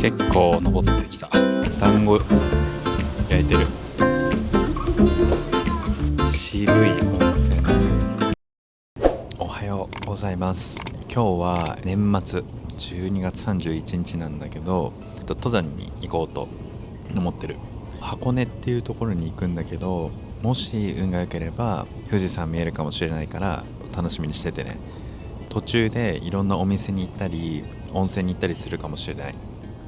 結構登ってきた。団子焼いてる。渋い温泉。おはようございます。今日は年末12月31日なんだけど、登山に行こうと思ってる。箱根っていうところに行くんだけど、もし運が良ければ富士山見えるかもしれないから楽しみにしててね。途中でいろんなお店に行ったり温泉に行ったりするかもしれない。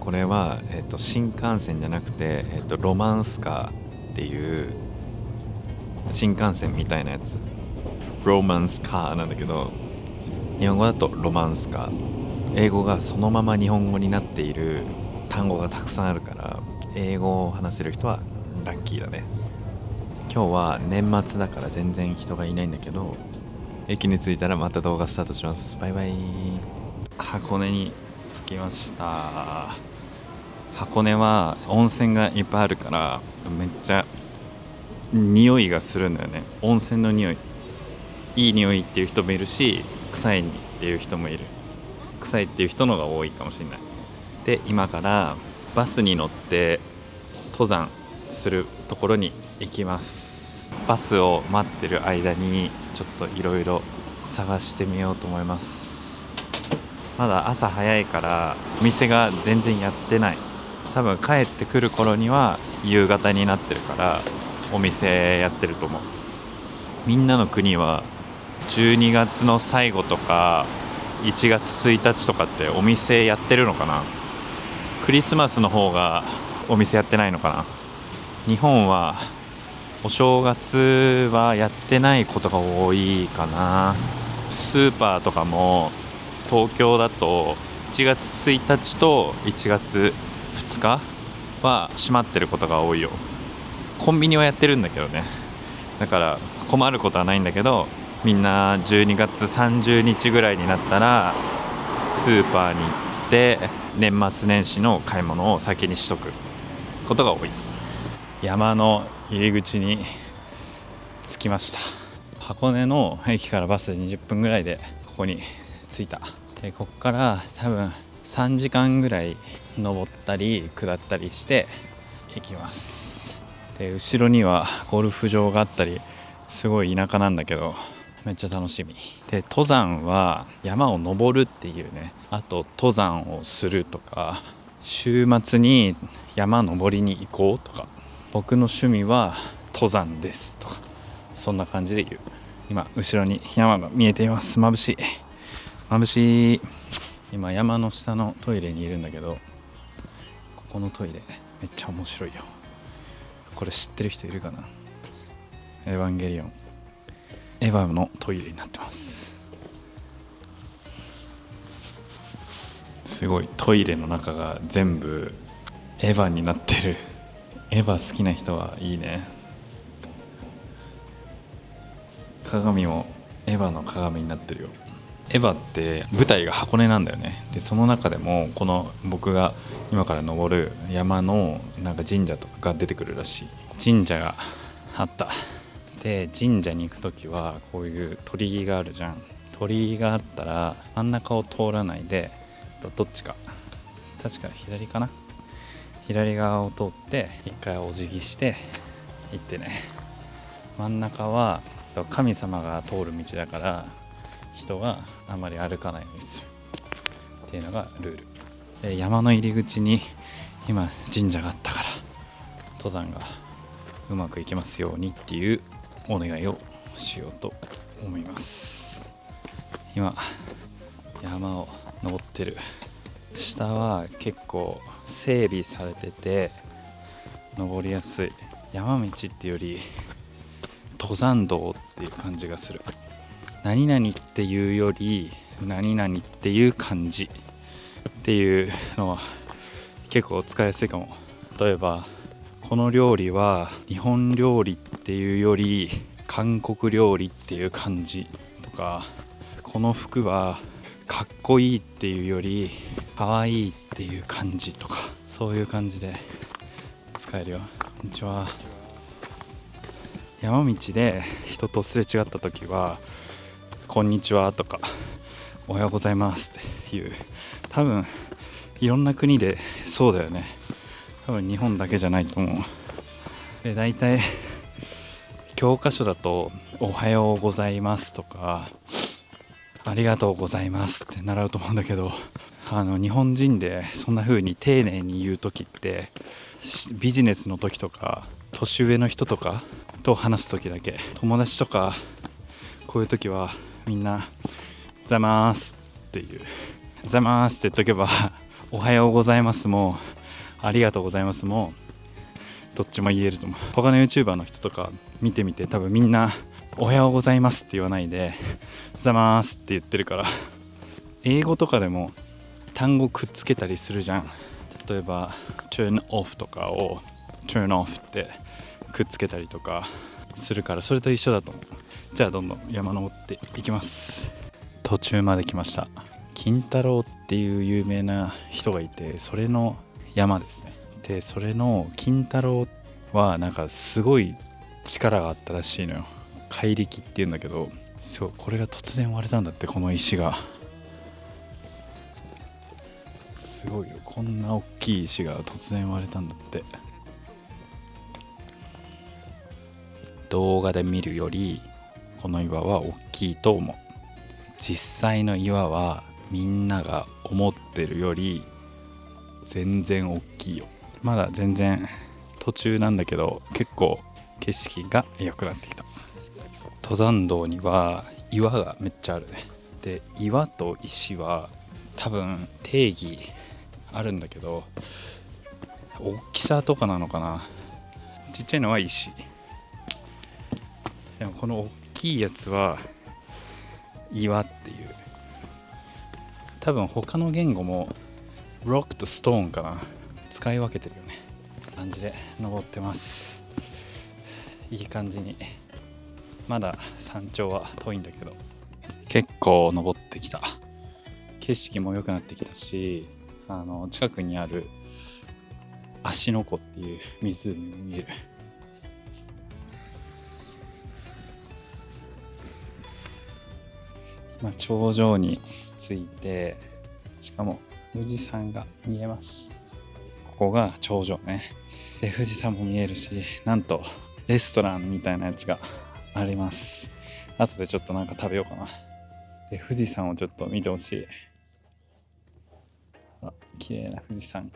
これは、新幹線じゃなくて、ロマンスカーっていう新幹線みたいなやつ、ロマンスカーなんだけど、日本語だとロマンスカー、英語がそのまま日本語になっている単語がたくさんあるから、英語を話せる人はラッキーだね。今日は年末だから全然人がいないんだけど、駅に着いたらまた動画スタートします。バイバイ。箱根に着きました。箱根は温泉がいっぱいあるからめっちゃ匂いがするんだよね。温泉の匂い、いい匂いっていう人もいるし、臭いっていう人もいる。臭いっていう人のが多いかもしれない。で、今からバスに乗って登山するところに行きます。バスを待ってる間にちょっといろいろ探してみようと思います。まだ朝早いからお店が全然やってない。多分帰ってくる頃には夕方になってるからお店やってると思う。みんなの国は12月の最後とか1月1日とかってお店やってるのかな。クリスマスの方がお店やってないのかな。日本はお正月はやってないことが多いかな。スーパーとかも東京だと1月1日と1月2日は閉まってることが多いよ。コンビニはやってるんだけどね。だから困ることはないんだけど、みんな12月30日ぐらいになったらスーパーに行って年末年始の買い物を先にしとくことが多い。山の入り口に着きました。箱根の駅からバスで20分ぐらいでここに着いた。で、ここから多分3時間ぐらい登ったり下ったりして行きます。で、後ろにはゴルフ場があったり、すごい田舎なんだけどめっちゃ楽しみで、登山は山を登るっていうね、あと登山をするとか、週末に山登りに行こうとか、僕の趣味は登山ですとか、そんな感じで言う。今後ろに山が見えています。眩しい眩しい。今山の下のトイレにいるんだけど、ここのトイレめっちゃ面白いよ。これ知ってる人いるかな。エヴァンゲリオン、エヴァのトイレになってます。すごい、トイレの中が全部エヴァになってる。エヴァ好きな人はいいね。鏡もエヴァの鏡になってるよ。エヴァって舞台が箱根なんだよね。で、その中でもこの僕が今から登る山のなんか神社とかが出てくるらしい。神社があった。で、神社に行くときはこういう鳥居があるじゃん。鳥居があったら真ん中を通らないで、どっちか、確か左かな、左側を通って一回お辞儀して行ってね。真ん中は神様が通る道だから人があまり歩かないようにするっていうのがルールで、山の入り口に今神社があったから登山がうまくいきますようにっていうお願いをしようと思います。今山を登ってる。下は結構整備されてて登りやすい。山道っていうより登山道っていう感じがする。何々っていうより何々っていう感じっていうのは結構使いやすいかも。例えばこの料理は日本料理っていうより韓国料理っていう感じとか、この服はかっこいいっていうよりかわいいっていう感じとか、そういう感じで使えるよ。こんにちは。山道で人とすれ違った時はこんにちはとかおはようございますっていう、多分いろんな国でそうだよね。多分日本だけじゃないと思う。で大体教科書だとおはようございますとかありがとうございますって習うと思うんだけど、日本人でそんな風に丁寧に言う時ってビジネスの時とか年上の人とかと話す時だけ。友達とかこういう時はみんなざまーすっていうざまーすって言っとけばおはようございますもありがとうございますもどっちも言えると思う。他の YouTuber の人とか見てみて多分みんなおはようございますって言わないでざまーすって言ってるから。英語とかでも単語くっつけたりするじゃん。例えば turn off とかを turn off ってくっつけたりとかするから、それと一緒だと思う。じゃあどんどん山登っていきます。途中まで来ました。金太郎っていう有名な人がいて、それの山ですね。でそれの金太郎はなんかすごい力があったらしいのよ。怪力っていうんだけど、そうこれが突然割れたんだって。この石がすごいよ。こんな大きい石が突然割れたんだって。動画で見るよりこの岩は大きいと思う。実際の岩はみんなが思ってるより全然大きいよ。まだ全然途中なんだけど結構景色が良くなってきた。登山道には岩がめっちゃあるね。で岩と石は多分定義あるんだけど大きさとかなのかな。ちっちゃいのは石でもこの大きいやつは岩っていう。多分他の言語もロックとストーンかな使い分けてるよね。感じで登ってます。いい感じに。まだ山頂は遠いんだけど結構登ってきた。景色も良くなってきたし、近くにある芦ノ湖っていう湖も見える。頂上に着いて、しかも富士山が見えます。ここが頂上ね。で富士山も見えるし、なんとレストランみたいなやつがあります。後でちょっとなんか食べようかな。で富士山をちょっと見てほしい。綺麗な富士山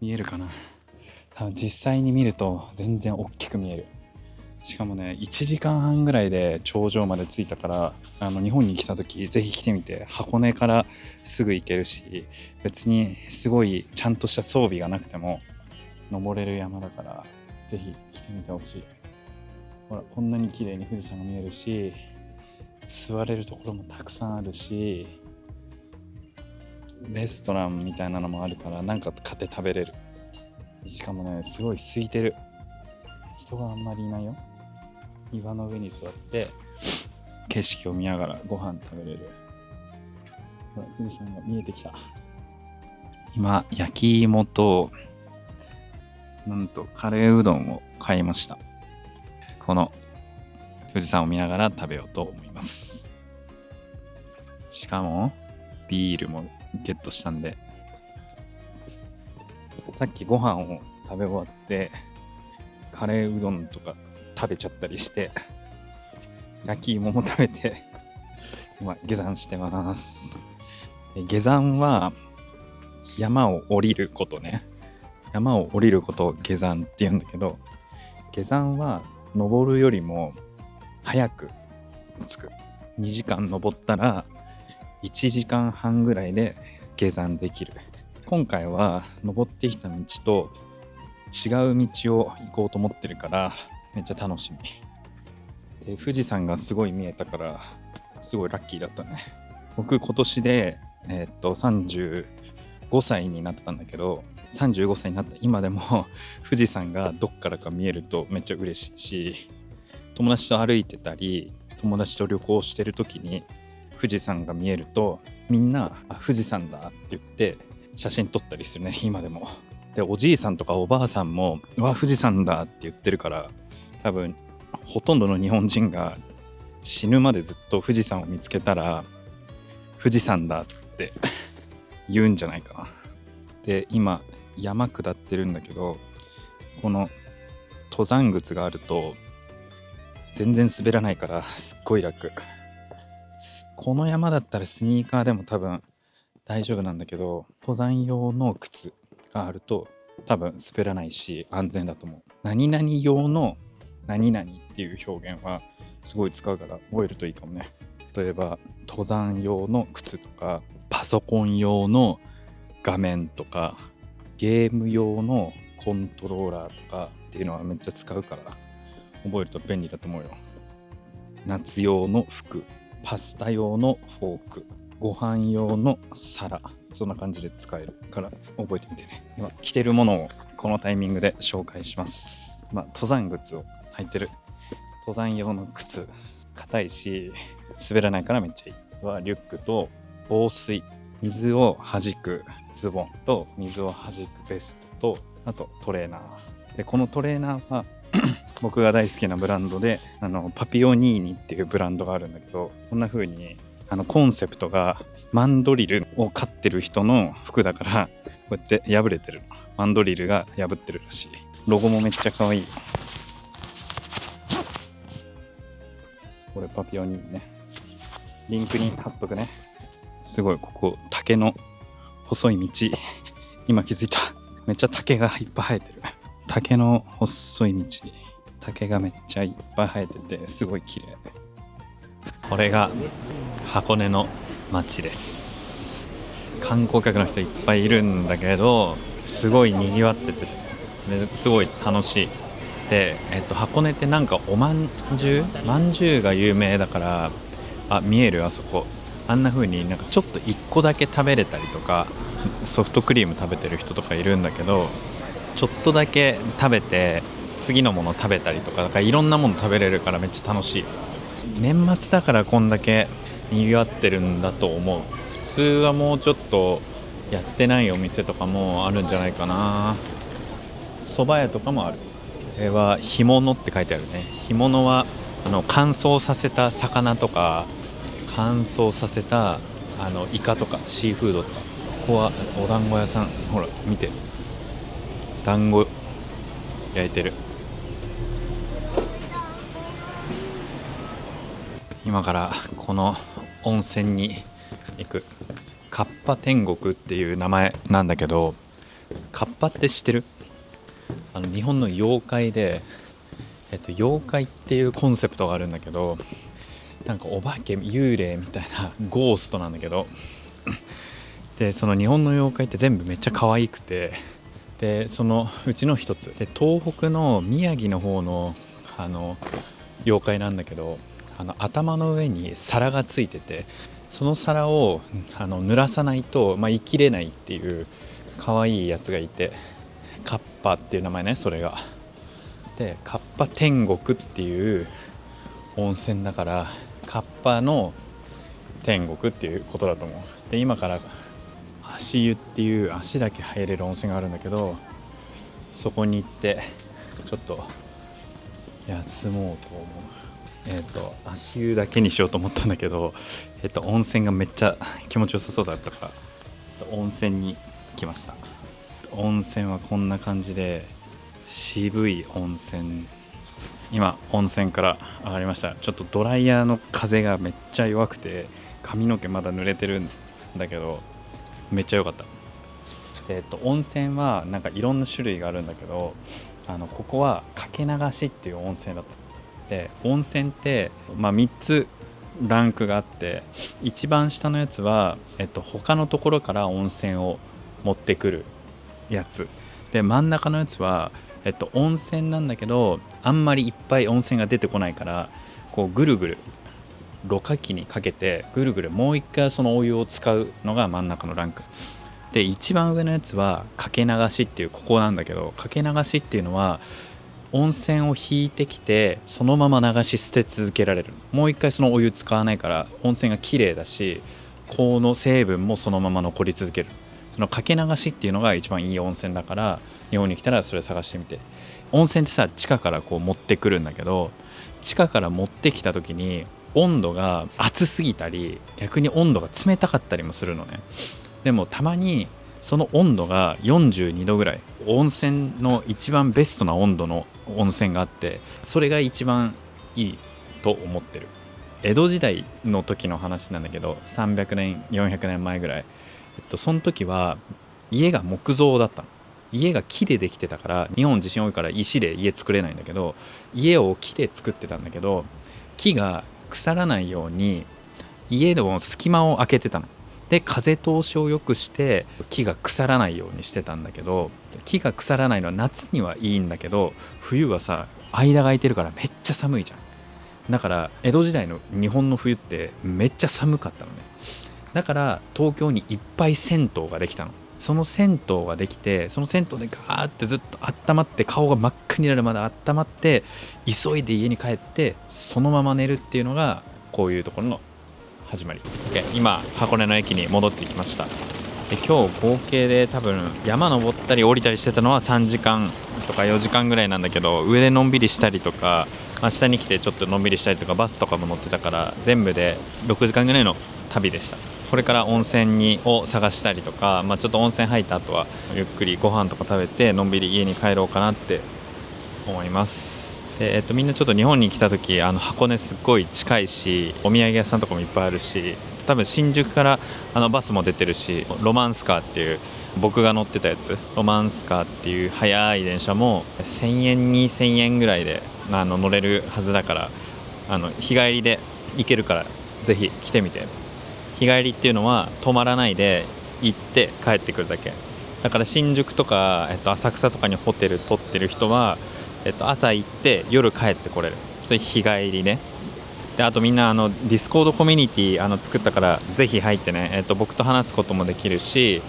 見えるかな。多分実際に見ると全然大きく見える。しかもね1時間半ぐらいで頂上まで着いたから、日本に来た時ぜひ来てみて。箱根からすぐ行けるし、別にすごいちゃんとした装備がなくても登れる山だから、ぜひ来てみてほしい。ほらこんなに綺麗に富士山が見えるし、座れるところもたくさんあるし、レストランみたいなのもあるから、なんか買って食べれる。しかもねすごい空いてる。人があんまりいないよ。岩の上に座って景色を見ながらご飯食べれる。富士山が見えてきた。今焼き芋となんとカレーうどんを買いました。この富士山を見ながら食べようと思います。しかもビールもゲットしたんで、さっきご飯を食べ終わってカレーうどんとか食べちゃったりして、焼き芋も食べて今下山してます。で下山は山を降りることね。山を降りることを下山って言うんだけど、下山は登るよりも早く着く。2時間登ったら1時間半ぐらいで下山できる。今回は登ってきた道と違う道を行こうと思ってるからめっちゃ楽しみで、富士山がすごい見えたからすごいラッキーだったね。僕今年で35歳になったんだけど、35歳になった今でも富士山がどっからか見えるとめっちゃ嬉しいし、友達と歩いてたり友達と旅行してる時に富士山が見えるとみんな富士山だって言って写真撮ったりするね今でも。でおじいさんとかおばあさんもうわ富士山だって言ってるから、多分ほとんどの日本人が死ぬまでずっと富士山を見つけたら富士山だって言うんじゃないかな。で今山下ってるんだけど、この登山靴があると全然滑らないからすっごい楽。この山だったらスニーカーでも多分大丈夫なんだけど、登山用の靴があると多分滑らないし安全だと思う。何々用の何々っていう表現はすごい使うから覚えるといいかもね。例えば登山用の靴とか、パソコン用の画面とか、ゲーム用のコントローラーとかっていうのはめっちゃ使うから覚えると便利だと思うよ。夏用の服、パスタ用のフォーク、ご飯用の皿、そんな感じで使えるから覚えてみてね。今着てるものをこのタイミングで紹介します。登山靴を履いてる。登山用の靴、硬いし滑らないからめっちゃいい。あとはリュックと防水、水を弾くズボンと水を弾くベストと、あとトレーナーで、このトレーナーは僕が大好きなブランドで、パピオニーニっていうブランドがあるんだけど、こんな風にコンセプトがマンドリルを飼ってる人の服だから、こうやって破れてるの。マンドリルが破ってるらしい。ロゴもめっちゃ可愛い。これパピオニーニね。リンクに貼っとくね。すごい、ここ竹の細い道今気づいた。めっちゃ竹がいっぱい生えてる。竹の細い道、竹がめっちゃいっぱい生えててすごい綺麗。これが箱根の街です。観光客の人いっぱいいるんだけど、すごい賑わってて、すごい楽しい。で、箱根ってなんかおまんじゅうが有名だから、見える、あそこあんな風になんかちょっと1個だけ食べれたりとか、ソフトクリーム食べてる人とかいるんだけど、ちょっとだけ食べて次のもの食べたりとか、いろんなもの食べれるからめっちゃ楽しい。年末だからこんだけ賑わってるんだと思う。普通はもうちょっとやってないお店とかもあるんじゃないかな。蕎麦屋とかもある。これは干物って書いてあるね。干物は乾燥させた魚とか、乾燥させたイカとかシーフードとか。ここはお団子屋さん。ほら見て、団子焼いてる。今からこの温泉に行く。カッパ天国っていう名前なんだけど、カッパって知ってる？日本の妖怪で、妖怪っていうコンセプトがあるんだけど、なんかお化け、幽霊みたいなゴーストなんだけどで、その日本の妖怪って全部めっちゃ可愛くて、でそのうちの一つで、東北の宮城の方の妖怪なんだけど、頭の上に皿がついてて、その皿を濡らさないと、生きれないっていう可愛いやつがいて、カッパっていう名前ね、それが。でカッパ天国っていう温泉だから、カッパの天国っていうことだと思う。で今から足湯っていう足だけ入れる温泉があるんだけど、そこに行ってちょっと休もうと思う。足湯だけにしようと思ったんだけど、温泉がめっちゃ気持ちよさそうだったから温泉に来ました。温泉はこんな感じで、渋い温泉。今温泉から上がりました。ちょっとドライヤーの風がめっちゃ弱くて、髪の毛まだ濡れてるんだけどめっちゃ良かった。温泉はなんかいろんな種類があるんだけど、ここはかけ流しっていう温泉だった。で温泉って、3つランクがあって、一番下のやつは、他のところから温泉を持ってくるやつで、真ん中のやつは、温泉なんだけどあんまりいっぱい温泉が出てこないから、こうぐるぐるろ過器にかけてぐるぐるもう一回そのお湯を使うのが真ん中のランクで、一番上のやつはかけ流しっていう、ここなんだけど、かけ流しっていうのは温泉を引いてきてそのまま流し捨て続けられる。もう一回そのお湯使わないから温泉が綺麗だし、この成分もそのまま残り続ける。そのかけ流しっていうのが一番いい温泉だから、日本に来たらそれ探してみて。温泉ってさ、地下からこう持ってくるんだけど、地下から持ってきた時に温度が熱すぎたり、逆に温度が冷たかったりもするのね。でもたまにその温度が42度ぐらい、温泉の一番ベストな温度の温泉があって、それが一番いいと思ってる。江戸時代の時の話なんだけど、300年400年前ぐらい、その時は家が木造だったの。家が木でできてたから、日本地震多いから石で家作れないんだけど、家を木で作ってたんだけど、木が腐らないように家の隙間を開けてたの。で風通しを良くして木が腐らないようにしてたんだけど、木が腐らないのは夏にはいいんだけど、冬はさ間が空いてるからめっちゃ寒いじゃん。だから江戸時代の日本の冬ってめっちゃ寒かったのね。だから東京にいっぱい銭湯ができたの。その銭湯ができて、その銭湯でガーってずっと温まって、顔が真っ赤になるまで温まって、急いで家に帰ってそのまま寝るっていうのがこういうところの始まり。今箱根の駅に戻ってきました。今日合計で多分山登ったり降りたりしてたのは3時間とか4時間ぐらいなんだけど、上でのんびりしたりとか、下に来てちょっとのんびりしたりとか、バスとかも乗ってたから、全部で6時間ぐらいの旅でした。これから温泉を探したりとか、ちょっと温泉入った後はゆっくりご飯とか食べてのんびり家に帰ろうかなって思います。で、みんなちょっと日本に来た時、箱根すっごい近いし、お土産屋さんとかもいっぱいあるし、多分新宿からバスも出てるし、ロマンスカーっていう僕が乗ってたやつ、ロマンスカーっていう速い電車も1000円2000円ぐらいで乗れるはずだから、日帰りで行けるからぜひ来てみて。日帰りっていうのは泊まらないで行って帰ってくるだけだから、新宿とか、浅草とかにホテル取ってる人は、朝行って夜帰ってこれる。それ日帰りね。であとみんなディスコードコミュニティ作ったからぜひ入ってね、僕と話すこともできるし、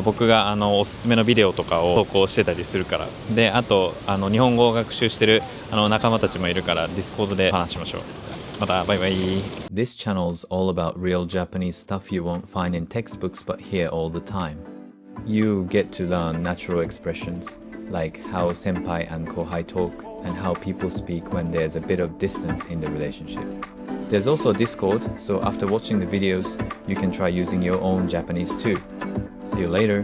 僕がおすすめのビデオとかを投稿してたりするから。であと日本語を学習してる仲間たちもいるから、ディスコードで話しましょう。またバイバイ。 This channel is all about real Japanese stuff you won't find in textbooks but hear all the time. You get to learn natural expressions, like how senpai and kohai talk, and how people speak when there's a bit of distance in the relationship. There's also a Discord, so after watching the videos, you can try using your own Japanese too. See you later!